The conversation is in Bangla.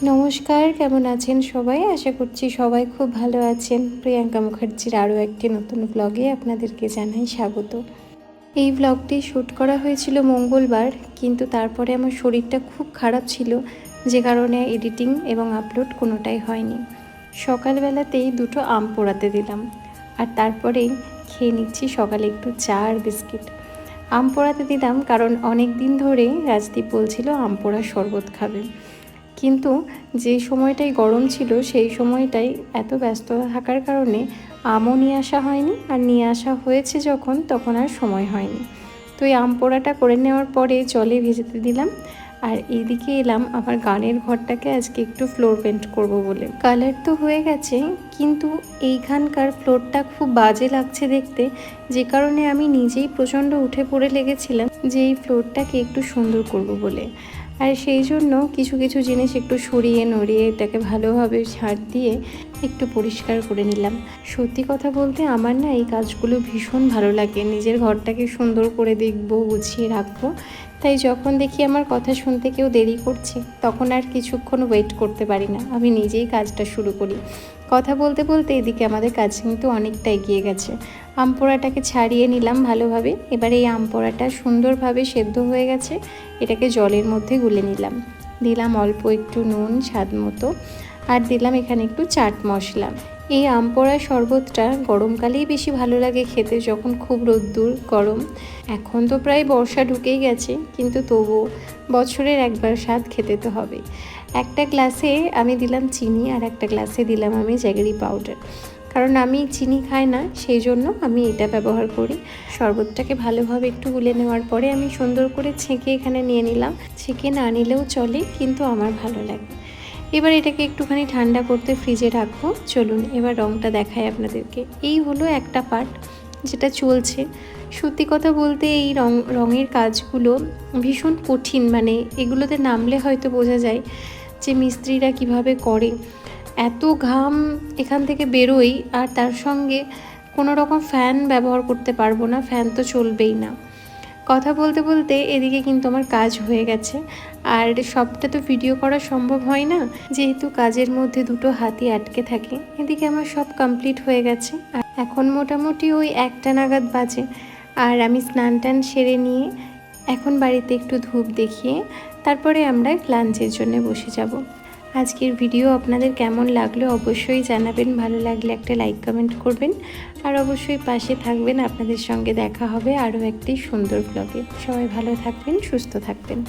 নমস্কার, কেমন আছেন সবাই? আশা করছি সবাই খুব ভালো আছেন। প্রিয়াঙ্কা মুখার্জির আরও একটি নতুন ব্লগে আপনাদেরকে জানাই স্বাগত। এই ব্লগটি শ্যুট করা হয়েছিল মঙ্গলবার, কিন্তু তারপরে আমার শরীরটা খুব খারাপ ছিল, যে কারণে এডিটিং এবং আপলোড কোনোটাই হয়নি। সকালবেলাতেই দুটো আম পোড়াতে দিলাম, আর তারপরেই খেয়ে নিচ্ছি সকালে একটু চা আর বিস্কিট। আম পোড়াতে দিলাম কারণ অনেক দিন ধরেই রাজদীপ বলছিল আম পোড়ার শরবত খাবে, কিন্তু যে সময়টাই গরম ছিল সেই সময়টাই এত ব্যস্ত থাকার কারণে আমও নিয়ে আসা হয়নি, আর নিয়ে আসা হয়েছে যখন তখন আর সময় হয়নি। তো এই আম পোড়াটা করে নেওয়ার পরে জলে ভেজাতে দিলাম, আর এইদিকে এলাম আমার গানের ঘরটাকে আজকে একটু ফ্লোর পেন্ট করব বলে। কালার তো হয়ে গেছে, কিন্তু এইখানকার ফ্লোরটা খুব বাজে লাগছে দেখতে, যে কারণে আমি নিজেই প্রচণ্ড উঠে পড়ে লেগেছিলাম যে এই ফ্লোরটাকে একটু সুন্দর করব বলে। আর সেই জন্য কিছু কিছু জিনিস একটু সরিয়ে নড়িয়ে এটাকে ভালোভাবে ঝাড় দিয়ে একটু পরিষ্কার করে নিলাম। সত্যি কথা বলতে আমার না এই কাজগুলো ভীষণ ভালো লাগে, নিজের ঘরটাকে সুন্দর করে দেখবো, গুছিয়ে রাখবো। তাই যখন দেখি আমার কথা শুনতে কেউ দেরি করছে, তখন আর কিছুক্ষণ ওয়েট করতে পারি না, আমি নিজেই কাজটা শুরু করি। কথা বলতে বলতে এদিকে আমাদের কাজ কিন্তু অনেকটা এগিয়ে গেছে। আম পোড়াটাকে ছাড়িয়ে নিলাম ভালোভাবে। এবার এই আম পোড়াটা সুন্দরভাবে সেদ্ধ হয়ে গেছে, এটাকে জলের মধ্যে গুলে নিলাম। দিলাম অল্প একটু নুন স্বাদ মতো, আর দিলাম এখানে একটু চাট মশলা। এই আম পোড়া শরবতটা গরমকালেই বেশি ভালো লাগে খেতে, যখন খুব রোদ্দুর গরম। এখন তো প্রায় বর্ষা ঢুকেই গেছে, কিন্তু তবুও বছরের একবার স্বাদ খেতে তো হবে। একটা গ্লাসে আমি দিলাম চিনি, আর একটা গ্লাসে দিলাম আমি জ্যাগেরি পাউডার, কারণ আমি চিনি খাই না, সেই জন্য আমি এটা ব্যবহার করি। শরবতটাকে ভালোভাবে একটু গুলে নেওয়ার পরে আমি সুন্দর করে ছেঁকে এখানে নিয়ে নিলাম। ছেঁকে না নিলেও চলে, কিন্তু আমার ভালো লাগে। এবার এটাকে একটুখানি ঠান্ডা করতে ফ্রিজে রাখবো। চলুন এবার রঙটা দেখাই আপনাদেরকে। এই হলো একটা পার্ট যেটা চলছে। সত্যি কথা বলতে এই রঙের কাজগুলো ভীষণ কঠিন, মানে এগুলোতে নামলে হয়তো বোঝা যায় যে মিস্ত্রিরা কিভাবে করে। এত ঘাম এখান থেকে বেরোই, আর তার সঙ্গে কোনো রকম ফ্যান ব্যবহার করতে পারবো না, ফ্যান তো চলবেই না। কথা বলতে বলতে এদিকে কিন্তু আমার কাজ হয়ে গেছে, আর সবটা তো ভিডিও করা সম্ভব হয় না, যেহেতু কাজের মধ্যে দুটো হাতই আটকে থাকে। এদিকে আমার সব কমপ্লিট হয়ে গেছে, আর এখন মোটামুটি ওই 1টা নাগাদ বাজে। আর আমি স্নান টান সেরে নিয়ে এখন বাড়িতে একটু ধূপ দেখিয়ে তারপরে আমরা লাঞ্চের জন্য বসে যাব। আজকের ভিডিও আপনাদের কেমন লাগলো অবশ্যই জানাবেন, ভালো লাগলে একটা লাইক কমেন্ট করবেন, আর অবশ্যই পাশে থাকবেন। আপনাদের সঙ্গে দেখা হবে আরও একটি সুন্দর ব্লগে। সবাই ভালো থাকবেন, সুস্থ থাকবেন।